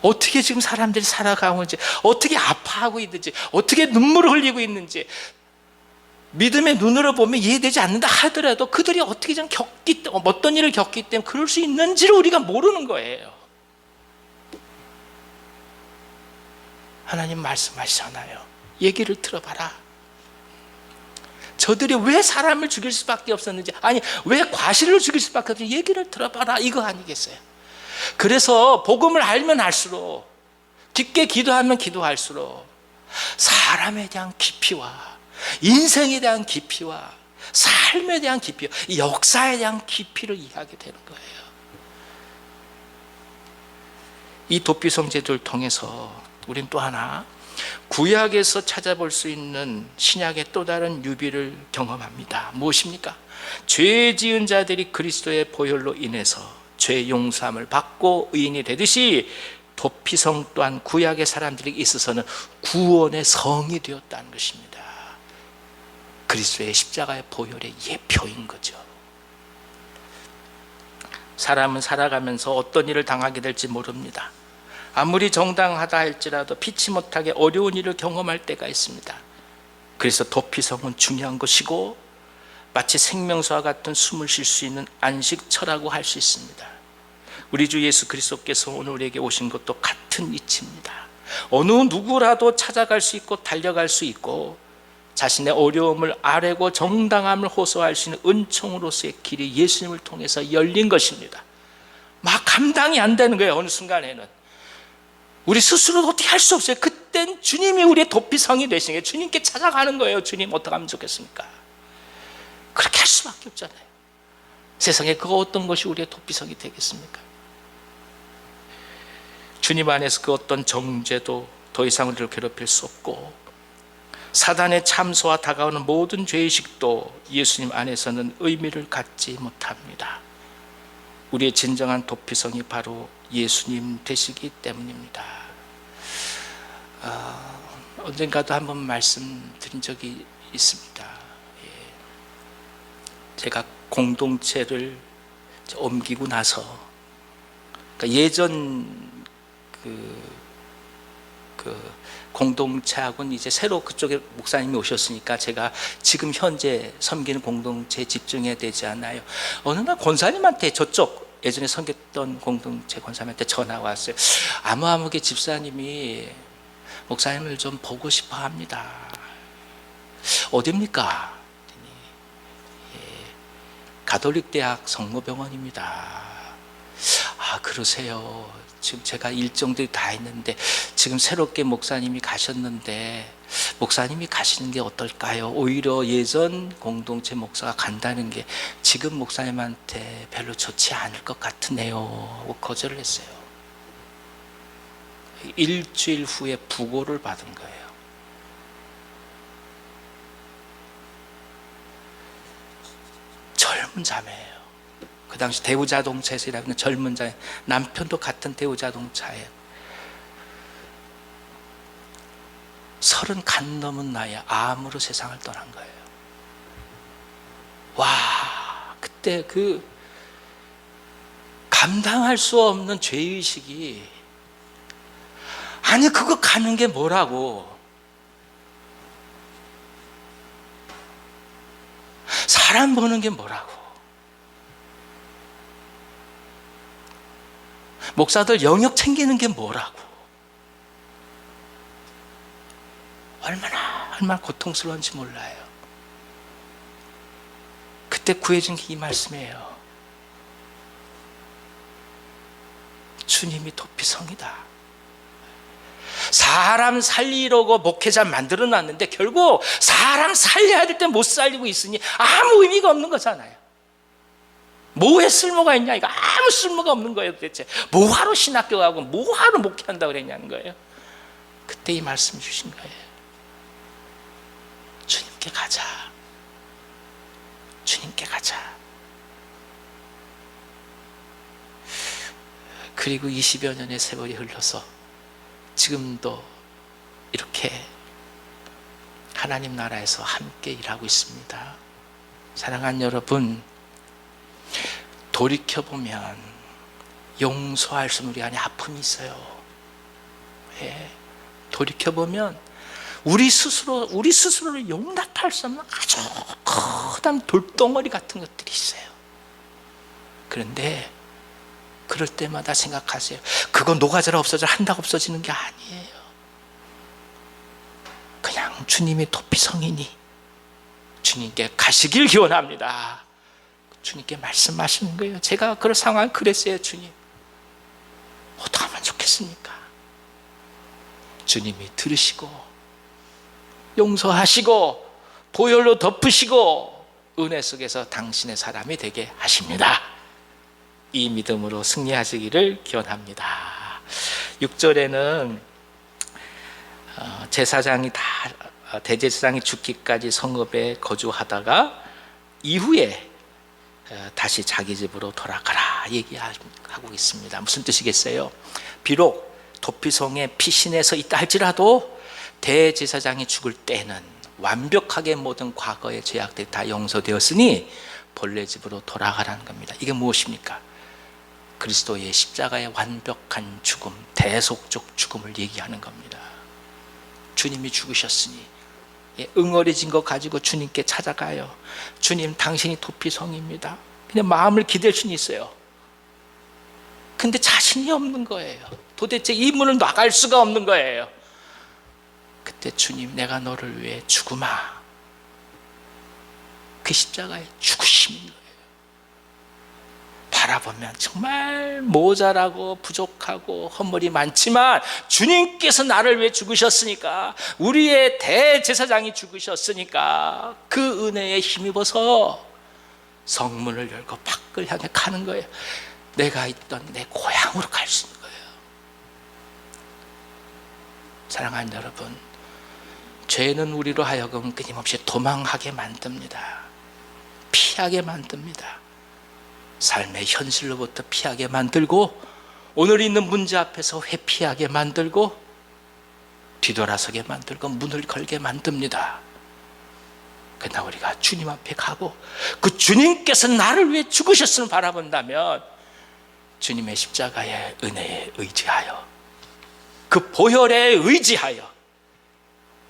어떻게 지금 사람들이 살아가고 있는지, 어떻게 아파하고 있는지, 어떻게 눈물을 흘리고 있는지 믿음의 눈으로 보면 이해되지 않는다 하더라도 그들이 어떻게 좀 어떤 일을 겪기 때문에 그럴 수 있는지를 우리가 모르는 거예요. 하나님 말씀하시잖아요. 얘기를 들어봐라. 저들이 왜 사람을 죽일 수밖에 없었는지, 아니 왜 과실을 죽일 수밖에 없는지 얘기를 들어봐라, 이거 아니겠어요? 그래서 복음을 알면 알수록, 깊게 기도하면 기도할수록 사람에 대한 깊이와 인생에 대한 깊이와 삶에 대한 깊이와 역사에 대한 깊이를 이해하게 되는 거예요. 이 도피성 제도를 통해서 우리는 또 하나 구약에서 찾아볼 수 있는 신약의 또 다른 유비를 경험합니다. 무엇입니까? 죄 지은 자들이 그리스도의 보혈로 인해서 죄 용서함을 받고 의인이 되듯이 도피성 또한 구약의 사람들에게 있어서는 구원의 성이 되었다는 것입니다. 그리스도의 십자가의 보혈의 예표인 거죠. 사람은 살아가면서 어떤 일을 당하게 될지 모릅니다. 아무리 정당하다 할지라도 피치 못하게 어려운 일을 경험할 때가 있습니다. 그래서 도피성은 중요한 것이고 마치 생명수와 같은 숨을 쉴 수 있는 안식처라고 할 수 있습니다. 우리 주 예수 그리스도께서 오늘 우리에게 오신 것도 같은 이치입니다. 어느 누구라도 찾아갈 수 있고 달려갈 수 있고 자신의 어려움을 아뢰고 정당함을 호소할 수 있는 은총으로서의 길이 예수님을 통해서 열린 것입니다. 막 감당이 안 되는 거예요. 어느 순간에는 우리 스스로도 어떻게 할 수 없어요. 그땐 주님이 우리의 도피성이 되신 거예요. 주님께 찾아가는 거예요. 주님 어떻게 하면 좋겠습니까? 그렇게 할 수밖에 없잖아요. 세상에 그 어떤 것이 우리의 도피성이 되겠습니까? 주님 안에서 그 어떤 정죄도 더 이상 우리를 괴롭힐 수 없고 사단의 참소와 다가오는 모든 죄의식도 예수님 안에서는 의미를 갖지 못합니다. 우리의 진정한 도피성이 바로 예수님 되시기 때문입니다. 언젠가도 한번 말씀드린 적이 있습니다. 제가 공동체를 옮기고 나서, 그러니까 예전 그 공동체하고는 이제 새로 그쪽에 목사님이 오셨으니까 제가 지금 현재 섬기는 공동체에 집중해야 되지 않아요. 어느 날 권사님한테 저쪽 예전에 섬겼던 공동체 권사님한테 전화가 왔어요. 아무개 집사님이 목사님을 좀 보고 싶어 합니다. 어디입니까? 가톨릭 대학 성모병원입니다. 그러세요. 지금 제가 일정들이 다 했는데 지금 새롭게 목사님이 가셨는데 목사님이 가시는 게 어떨까요? 오히려 예전 공동체 목사가 간다는 게 지금 목사님한테 별로 좋지 않을 것 같으네요 하고 거절을 했어요. 일주일 후에 부고를 받은 거예요. 젊은 자매예요. 그 당시 대우자동차에서 일하는 젊은 자매, 남편도 같은 대우자동차에 30 간 넘은 나이에 암으로 세상을 떠난 거예요. 와, 그때 그 감당할 수 없는 죄의식이, 아니 그거 가는 게 뭐라고, 사람 보는 게 뭐라고, 목사들 영역 챙기는 게 뭐라고, 얼마나 고통스러운지 몰라요. 그때 구해준 게 이 말씀이에요. 주님이 도피성이다. 사람 살리려고 목회자 만들어 놨는데 결국 사람 살려야 될 때 못 살리고 있으니 아무 의미가 없는 거잖아요. 뭐에 쓸모가 있냐, 이거 아무 쓸모가 없는 거예요. 도대체 뭐하러 신학교 가고 뭐하러 목회한다고 그랬냐는 거예요. 그때 이 말씀 주신 거예요. 주님께 가자. 주님께 가자. 그리고 20여 년의 세월이 흘러서 지금도 이렇게 하나님 나라에서 함께 일하고 있습니다. 사랑하는 여러분, 돌이켜보면 용서할 수 없는 우리 안에 아픔이 있어요. 예. 돌이켜보면 우리 스스로를 용납할 수 없는 아주 커다란 돌덩어리 같은 것들이 있어요. 그런데 그럴 때마다 생각하세요. 그거 녹아져라 없어져라 한다고 없어지는 게 아니에요. 그냥 주님이 도피성이니 주님께 가시길 기원합니다. 주님께 말씀하시는 거예요. 제가 그런 상황 그랬어요. 주님, 어떻게 하면 좋겠습니까? 주님이 들으시고 용서하시고 보혈로 덮으시고 은혜 속에서 당신의 사람이 되게 하십니다. 이 믿음으로 승리하시기를 기원합니다. 6절에는 제사장이 대제사장이 죽기까지 성읍에 거주하다가 이후에 다시 자기 집으로 돌아가라 얘기하고 있습니다. 무슨 뜻이겠어요? 비록 도피성에 피신해서 있다 할지라도 대제사장이 죽을 때는 완벽하게 모든 과거의 죄악들이 다 용서되었으니 본래 집으로 돌아가라는 겁니다. 이게 무엇입니까? 그리스도의 십자가의 완벽한 죽음, 대속적 죽음을 얘기하는 겁니다. 주님이 죽으셨으니 응어리진 거 가지고 주님께 찾아가요. 주님, 당신이 도피성입니다. 그냥 마음을 기댈 수는 있어요. 근데 자신이 없는 거예요. 도대체 이 문을 나갈 수가 없는 거예요. 그때 주님, 내가 너를 위해 죽으마. 그 십자가에 죽으시는 거예요. 바라보면 정말 모자라고 부족하고 허물이 많지만 주님께서 나를 위해 죽으셨으니까, 우리의 대제사장이 죽으셨으니까 그 은혜에 힘입어서 성문을 열고 밖을 향해 가는 거예요. 내가 있던 내 고향으로 갈 수 있는 거예요. 사랑하는 여러분, 죄는 우리로 하여금 끊임없이 도망하게 만듭니다. 피하게 만듭니다. 삶의 현실로부터 피하게 만들고, 오늘 있는 문제 앞에서 회피하게 만들고, 뒤돌아서게 만들고, 문을 걸게 만듭니다. 그러나 우리가 주님 앞에 가고 그 주님께서 나를 위해 죽으셨음을 바라본다면 주님의 십자가의 은혜에 의지하여, 그 보혈에 의지하여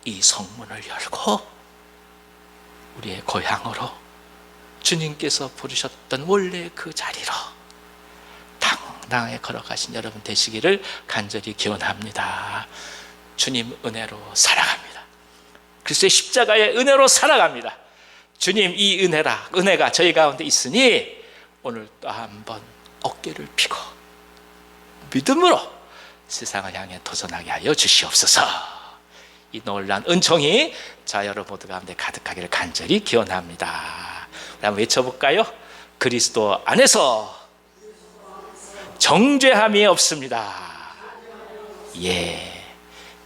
이 성문을 열고 우리의 고향으로, 주님께서 부르셨던 원래 그 자리로 당당하게 걸어가신 여러분 되시기를 간절히 기원합니다. 주님 은혜로 살아갑니다. 그리스도의 십자가의 은혜로 살아갑니다. 주님, 이 은혜가 저희 가운데 있으니 오늘 또 한번 어깨를 펴고 믿음으로 세상을 향해 도전하게 하여 주시옵소서. 이 놀라운 은총이 자 여러분 모두 가운데 가득하기를 간절히 기원합니다. 우리 한번 외쳐볼까요? 그리스도 안에서 정죄함이 없습니다. 예,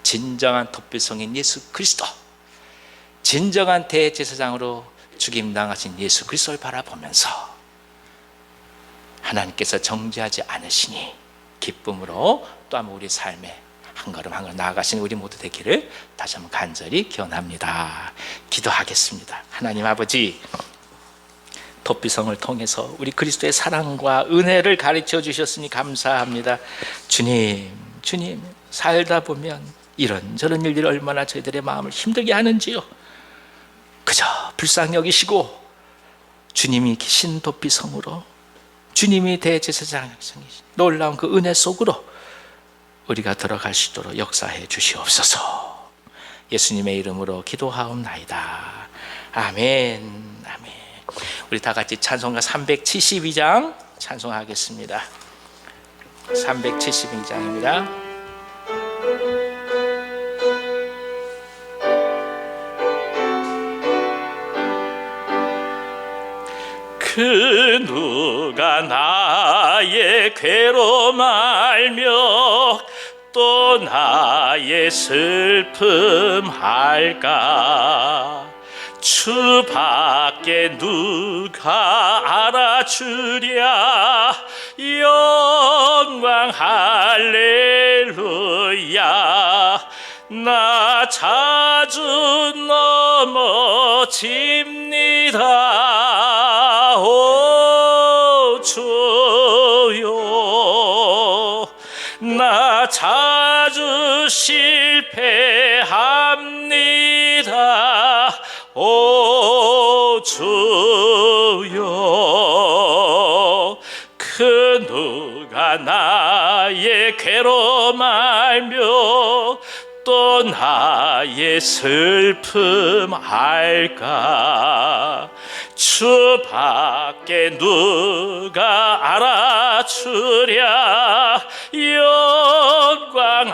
진정한 도피성인 예수 그리스도, 진정한 대제사장으로 죽임당하신 예수 그리스도를 바라보면서 하나님께서 정죄하지 않으시니 기쁨으로 또 한번 우리 삶에 한 걸음 한 걸음 나아가시는 우리 모두 되기를 다시 한번 간절히 기원합니다. 기도하겠습니다. 하나님 아버지, 도피성을 통해서 우리 그리스도의 사랑과 은혜를 가르쳐 주셨으니 감사합니다. 주님 살다 보면 이런저런 일들이 얼마나 저희들의 마음을 힘들게 하는지요. 그저 불쌍히 여기시고 주님이 계신 도피성으로, 주님이 대제사장이신 놀라운 그 은혜 속으로 우리가 들어갈 수 있도록 역사해 주시옵소서. 예수님의 이름으로 기도하옵나이다. 아멘. 아멘. 우리 다 같이 찬송가 372장 찬송하겠습니다. 372장입니다. 그 누가 나의 괴로움 알며 또 나의 슬픔 알까? 주 밖에 누가 알아주랴. 영광 할렐루야. 나 자주 넘어집니다. 오 주여, 나 자주 실패합니다. 오 주여, 그 누가 나의 괴로움 알며 또 나의 슬픔 알까? 주 밖에 누가 알아주랴. 영광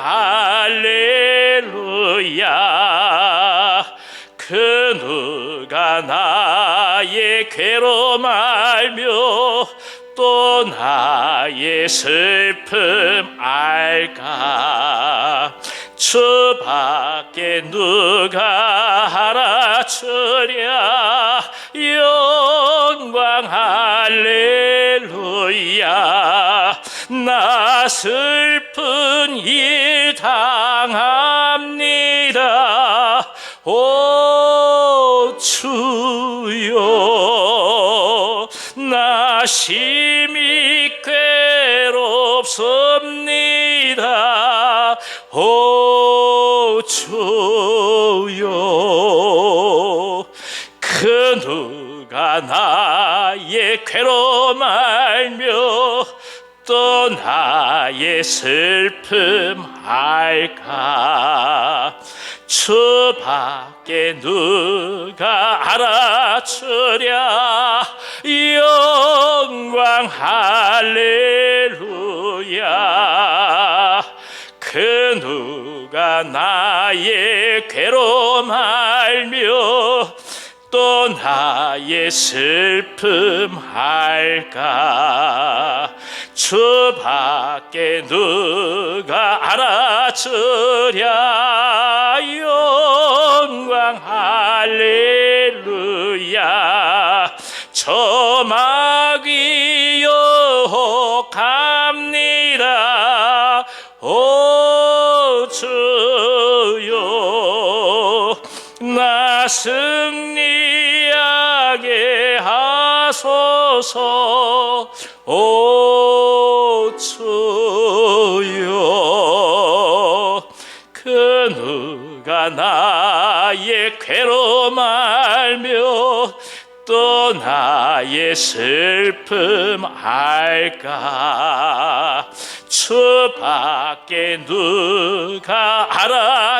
할렐루야. 그 누가 나의 괴로움 알며 또 나의 슬픔 알까? 주 밖에 누가 알아주랴. 영광 할렐루야. 나 슬픈 일 당합니다. 오 주여, 나 심히 괴롭습니다. 오 주여, 그 누가 나의 괴로움 알며 또 나의 슬픔 알까? 주 밖에 누가 알아주랴. 영광 할렐루야. 그 누가 나의 괴로움 알며 또 나의 슬픔 알까? 주 밖에 누가 알아주랴. 영광 할렐루야. 저 마귀 유혹합니다. 오 주여, 나 승리하게 하소서. 오 주여, 그 누가 나의 괴로움 알며 또 나의 슬픔 알까? 주 밖에 누가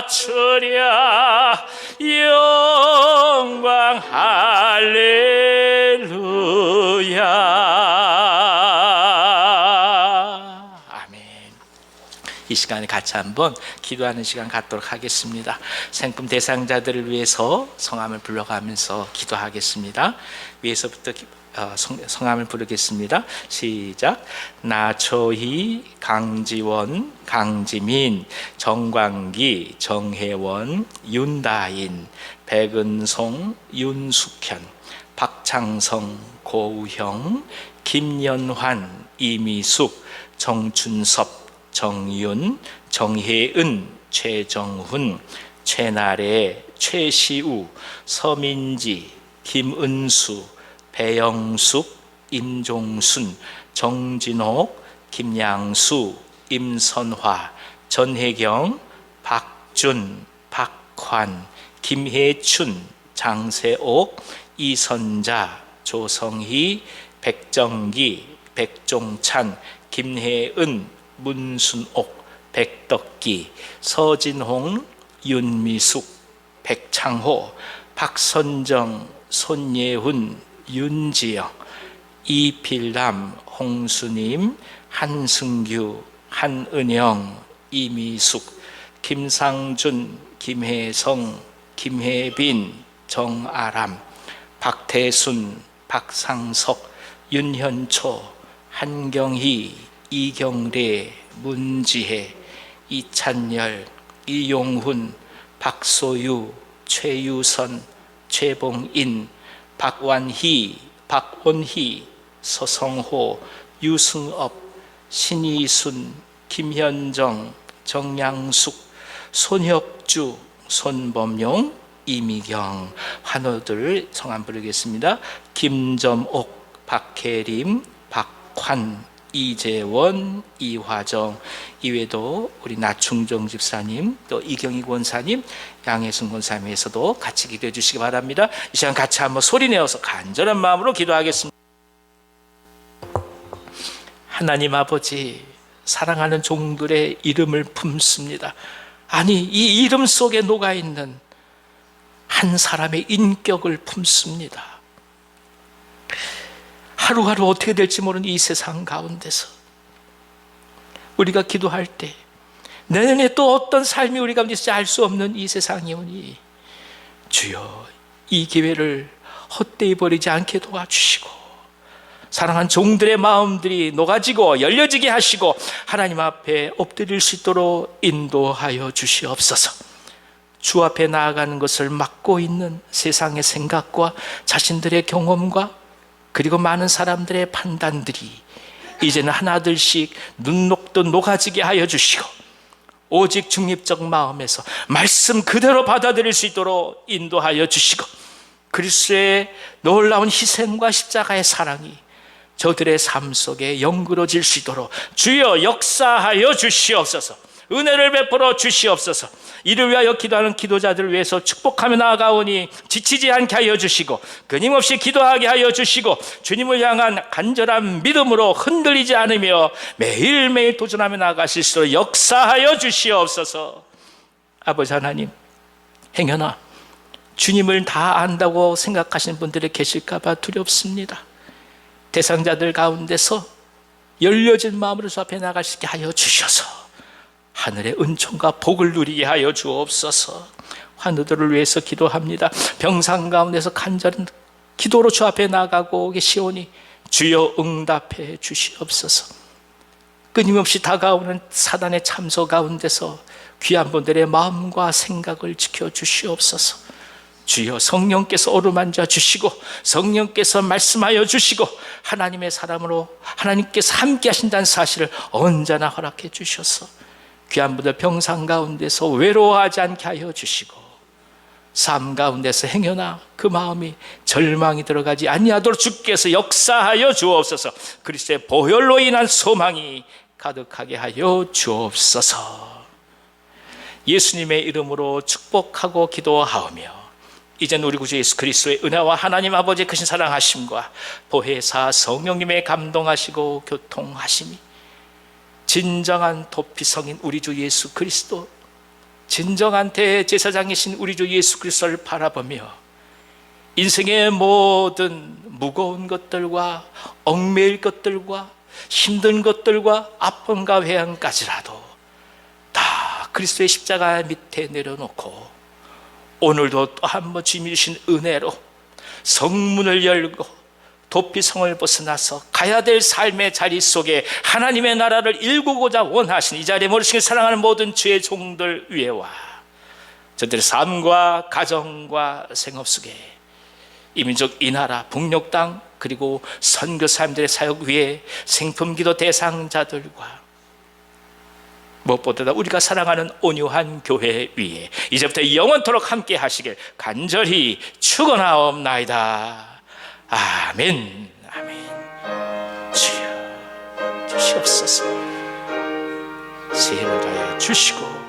알아주랴. 영광 할렐루야. 아멘. 이 시간에 같이 한번 기도하는 시간 갖도록 하겠습니다. 생품 대상자들을 위해서 성함을 불러가면서 기도하겠습니다. 위에서부터 성함을 부르겠습니다. 시작. 나초희, 강지원, 강지민, 정광기, 정혜원, 윤다인, 백은송, 윤숙현, 박창성, 고우형, 김연환, 이미숙, 정춘섭, 정윤, 정혜은, 최정훈, 최나래, 최시우, 서민지, 김은수, 배영숙, 임종순, 정진옥, 김양수, 임선화, 전혜경, 박준, 박환, 김혜춘, 장세옥, 이선자, 조성희, 백정기, 백종찬, 김혜은, 문순옥, 백덕기, 서진홍, 윤미숙, 백창호, 박선정, 손예훈, 윤지영, 이필남, 홍수님, 한승규, 한은영, 이미숙, 김상준, 김혜성, 김혜빈, 정아람, 박태순, 박상석, 윤현초, 한경희, 이경래, 문지혜, 이찬열, 이용훈, 박소유, 최유선, 최봉인, 박완희, 박원희, 서성호, 유승업, 신이순, 김현정, 정양숙, 손혁주, 손범용, 이미경. 환우들 성함 부르겠습니다. 김점옥, 박혜림, 박환, 이재원, 이화정. 이외에도 우리 나충정 집사님, 또 이경희 권사님, 양혜순 권사님에서도 같이 기도해 주시기 바랍니다. 이 시간 같이 한번 소리내어서 간절한 마음으로 기도하겠습니다. 하나님 아버지, 사랑하는 종들의 이름을 품습니다. 아니, 이 이름 속에 녹아있는 한 사람의 인격을 품습니다. 하루하루 어떻게 될지 모르는 이 세상 가운데서 우리가 기도할 때 내년에 또 어떤 삶이 우리 가운데 있을지 알 수 없는 이 세상이 오니 주여, 이 기회를 헛되이 버리지 않게 도와주시고 사랑한 종들의 마음들이 녹아지고 열려지게 하시고 하나님 앞에 엎드릴 수 있도록 인도하여 주시옵소서. 주 앞에 나아가는 것을 막고 있는 세상의 생각과 자신들의 경험과 그리고 많은 사람들의 판단들이 이제는 하나둘씩 눈 녹듯 녹아지게 하여 주시고 오직 중립적 마음에서 말씀 그대로 받아들일 수 있도록 인도하여 주시고 그리스도의 놀라운 희생과 십자가의 사랑이 저들의 삶 속에 연그러질 수 있도록 주여 역사하여 주시옵소서. 은혜를 베풀어 주시옵소서. 이를 위하여 기도하는 기도자들을 위해서 축복하며 나아가오니 지치지 않게 하여 주시고 끊임없이 기도하게 하여 주시고 주님을 향한 간절한 믿음으로 흔들리지 않으며 매일매일 도전하며 나아가실 수 있도록 역사하여 주시옵소서. 아버지 하나님, 행여나 주님을 다 안다고 생각하시는 분들이 계실까 봐 두렵습니다. 대상자들 가운데서 열려진 마음으로 주 앞에 나갈 수 있게 하여 주셔서 하늘의 은총과 복을 누리게 하여 주옵소서. 환우들을 위해서 기도합니다. 병상 가운데서 간절한 기도로 주 앞에 나가고 계시오니 주여 응답해 주시옵소서. 끊임없이 다가오는 사단의 참소 가운데서 귀한 분들의 마음과 생각을 지켜주시옵소서. 주여 성령께서 어루만져 주시고 성령께서 말씀하여 주시고 하나님의 사람으로 하나님께서 함께 하신다는 사실을 언제나 허락해 주셔서 귀한 분들 병상 가운데서 외로워하지 않게 하여 주시고 삶 가운데서 행여나 그 마음이 절망이 들어가지 아니하도록 주께서 역사하여 주옵소서. 그리스도의 보혈로 인한 소망이 가득하게 하여 주옵소서. 예수님의 이름으로 축복하고 기도하오며 이제는 우리 구주 예수 그리스도의 은혜와 하나님 아버지의 크신 사랑하심과 보혜사 성령님의 감동하시고 교통하심이 진정한 도피성인 우리 주 예수 그리스도, 진정한 대제사장이신 우리 주 예수 그리스도를 바라보며 인생의 모든 무거운 것들과 얽매일 것들과 힘든 것들과 아픔과 회한까지라도 그리스도의 십자가 밑에 내려놓고 오늘도 또 한 번 주님이 주신 은혜로 성문을 열고 도피성을 벗어나서 가야 될 삶의 자리 속에 하나님의 나라를 일구고자 원하신 이 자리에 모르시게 사랑하는 모든 주의 종들 위에와 저들의 삶과 가정과 생업 속에 이민족 이 나라 북녘 땅 그리고 선교사님들의 사역 위에 생품기도 대상자들과 무엇보다 우리가 사랑하는 온유한 교회 위에 이제부터 영원토록 함께 하시길 간절히 축원하옵나이다. 아멘. 아멘. 주여 주시옵소서. 세임을 다하여 주시고